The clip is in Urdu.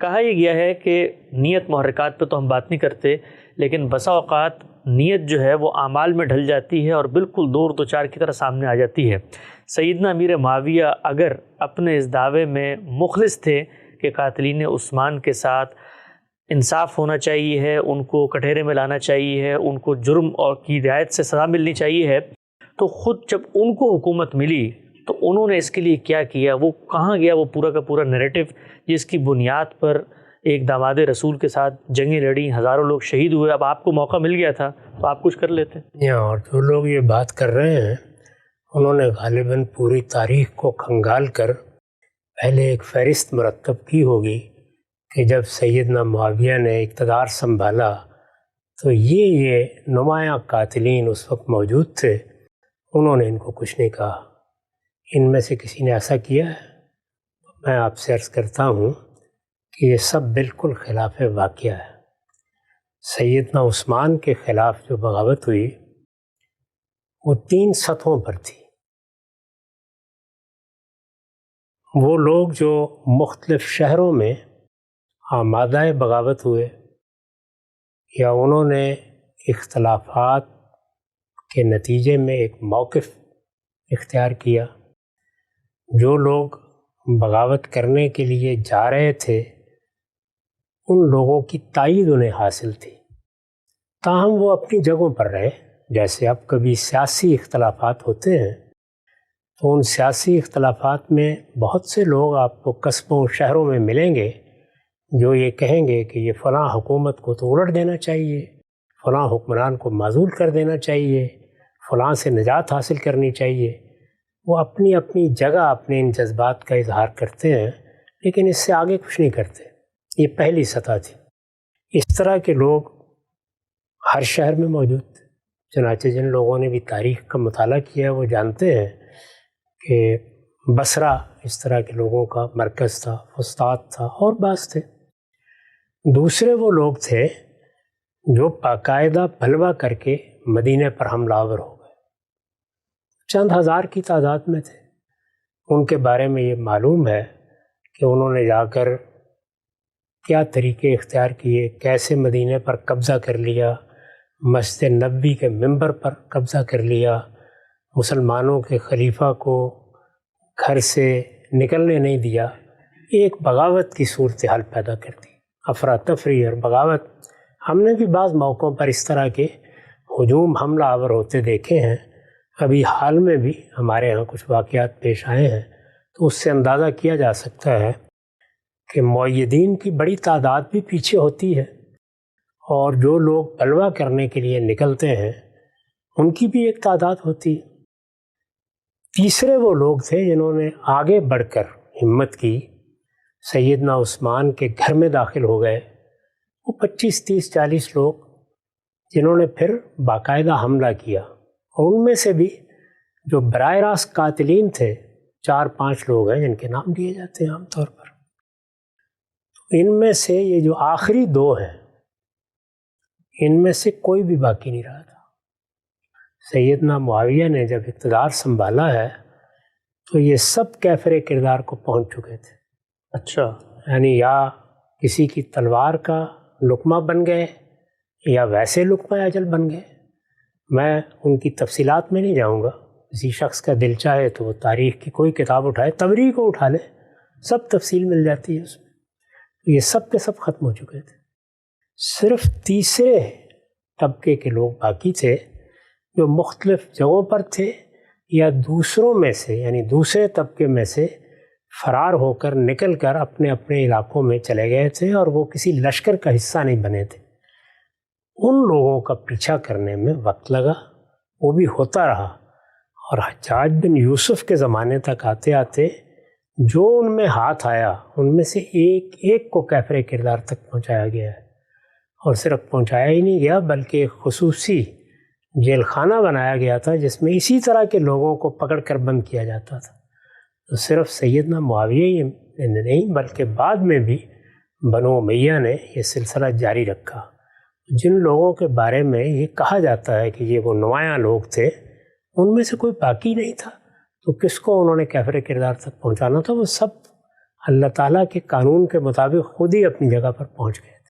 کہا یہ گیا ہے کہ نیت محرکات پہ تو ہم بات نہیں کرتے، لیکن بسا اوقات نیت جو ہے وہ اعمال میں ڈھل جاتی ہے اور بالکل دور دو چار کی طرح سامنے آ جاتی ہے۔ سیدنا امیر معاویہ اگر اپنے اس دعوے میں مخلص تھے کہ قاتلین عثمان کے ساتھ انصاف ہونا چاہیے ہے، ان کو کٹہرے میں لانا چاہیے ہے، ان کو جرم اور کی رعایت سے سزا ملنی چاہیے ہے، تو خود جب ان کو حکومت ملی تو انہوں نے اس کے لیے کیا کیا، وہ کہاں گیا وہ پورا کا پورا نیریٹو جس کی بنیاد پر ایک داماد رسول کے ساتھ جنگیں لڑیں، ہزاروں لوگ شہید ہوئے۔ اب آپ کو موقع مل گیا تھا تو آپ کچھ کر لیتے۔ اور جو لوگ یہ بات کر رہے ہیں انہوں نے غالباً پوری تاریخ کو کھنگال کر پہلے ایک فہرست مرتب کی ہوگی کہ جب سیدنا معاویہ نے اقتدار سنبھالا تو یہ نمایاں قاتلین اس وقت موجود تھے، انہوں نے ان کو کچھ نہیں کہا۔ ان میں سے کسی نے ایسا کیا ہے؟ میں آپ سے عرض کرتا ہوں کہ یہ سب بالکل خلاف واقعہ ہے۔ سیدنا عثمان کے خلاف جو بغاوت ہوئی وہ 3 سطحوں پر تھی۔ وہ لوگ جو مختلف شہروں میں آمادہ بغاوت ہوئے یا انہوں نے اختلافات کے نتیجے میں ایک موقف اختیار کیا، جو لوگ بغاوت کرنے کے لیے جا رہے تھے ان لوگوں کی تائید انہیں حاصل تھی، تاہم وہ اپنی جگہوں پر رہے۔ جیسے اب کبھی سیاسی اختلافات ہوتے ہیں تو ان سیاسی اختلافات میں بہت سے لوگ آپ کو قصبوں شہروں میں ملیں گے جو یہ کہیں گے کہ یہ فلاں حکومت کو تو الٹ دینا چاہیے، فلاں حکمران کو معزول کر دینا چاہیے، فلاں سے نجات حاصل کرنی چاہیے۔ وہ اپنی اپنی جگہ اپنے ان جذبات کا اظہار کرتے ہیں لیکن اس سے آگے کچھ نہیں کرتے۔ یہ پہلی سطح تھی۔ اس طرح کے لوگ ہر شہر میں موجود تھے۔ چنانچہ جن لوگوں نے بھی تاریخ کا مطالعہ کیا ہے وہ جانتے ہیں کہ بصرہ اس طرح کے لوگوں کا مرکز تھا، فسطاط تھا اور بعض تھے۔ دوسرے وہ لوگ تھے جو باقاعدہ بلوا کر کے مدینے پر حملہ آور ہو گئے، چند ہزار کی تعداد میں تھے۔ ان کے بارے میں یہ معلوم ہے کہ انہوں نے جا کر کیا طریقے اختیار کیے، کیسے مدینے پر قبضہ کر لیا، مسجد نبوی کے منبر پر قبضہ کر لیا، مسلمانوں کے خلیفہ کو گھر سے نکلنے نہیں دیا، ایک بغاوت کی صورتحال پیدا کر دی، افراتفری اور بغاوت۔ ہم نے بھی بعض موقعوں پر اس طرح کے ہجوم حملہ آور ہوتے دیکھے ہیں، ابھی حال میں بھی ہمارے ہاں کچھ واقعات پیش آئے ہیں، تو اس سے اندازہ کیا جا سکتا ہے کہ مؤیدین کی بڑی تعداد بھی پیچھے ہوتی ہے اور جو لوگ بلوا کرنے کے لیے نکلتے ہیں ان کی بھی ایک تعداد ہوتی ہے۔ تیسرے وہ لوگ تھے جنہوں نے آگے بڑھ کر ہمت کی، سیدنا عثمان کے گھر میں داخل ہو گئے، وہ 25، 30، 40 لوگ جنہوں نے پھر باقاعدہ حملہ کیا، اور ان میں سے بھی جو براہ راست قاتلین تھے 4-5 لوگ ہیں جن کے نام لیے جاتے ہیں عام طور پر۔ ان میں سے یہ جو آخری 2 ہیں ان میں سے کوئی بھی باقی نہیں رہا تھا۔ سیدنا معاویہ نے جب اقتدار سنبھالا ہے تو یہ سب کیفر کردار کو پہنچ چکے تھے۔ اچھا، یعنی یا کسی کی تلوار کا لقمہ بن گئے یا ویسے لقمہ اجل بن گئے۔ میں ان کی تفصیلات میں نہیں جاؤں گا، کسی شخص کا دل چاہے تو وہ تاریخ کی کوئی کتاب اٹھائے، تبری کو اٹھا لے، سب تفصیل مل جاتی ہے اس میں۔ یہ سب کے سب ختم ہو چکے تھے، صرف تیسرے طبقے کے لوگ باقی تھے جو مختلف جگہوں پر تھے یا دوسروں میں سے یعنی دوسرے طبقے میں سے فرار ہو کر نکل کر اپنے اپنے علاقوں میں چلے گئے تھے اور وہ کسی لشکر کا حصہ نہیں بنے تھے۔ ان لوگوں کا پیچھا کرنے میں وقت لگا، وہ بھی ہوتا رہا، اور حجاج بن یوسف کے زمانے تک آتے آتے جو ان میں ہاتھ آیا ان میں سے ایک ایک کو کیفر کردار تک پہنچایا گیا ہے، اور صرف پہنچایا ہی نہیں گیا بلکہ ایک خصوصی جیل خانہ بنایا گیا تھا جس میں اسی طرح کے لوگوں کو پکڑ کر بند کیا جاتا تھا۔ تو صرف سیدنا معاویہ ہی نہیں بلکہ بعد میں بھی بنو امیہ نے یہ سلسلہ جاری رکھا۔ جن لوگوں کے بارے میں یہ کہا جاتا ہے کہ یہ وہ نمایاں لوگ تھے ان میں سے کوئی باقی نہیں تھا، تو کس کو انہوں نے کیفر کردار تک پہنچانا تھا؟ وہ سب اللہ تعالیٰ کے قانون کے مطابق خود ہی اپنی جگہ پر پہنچ گئے.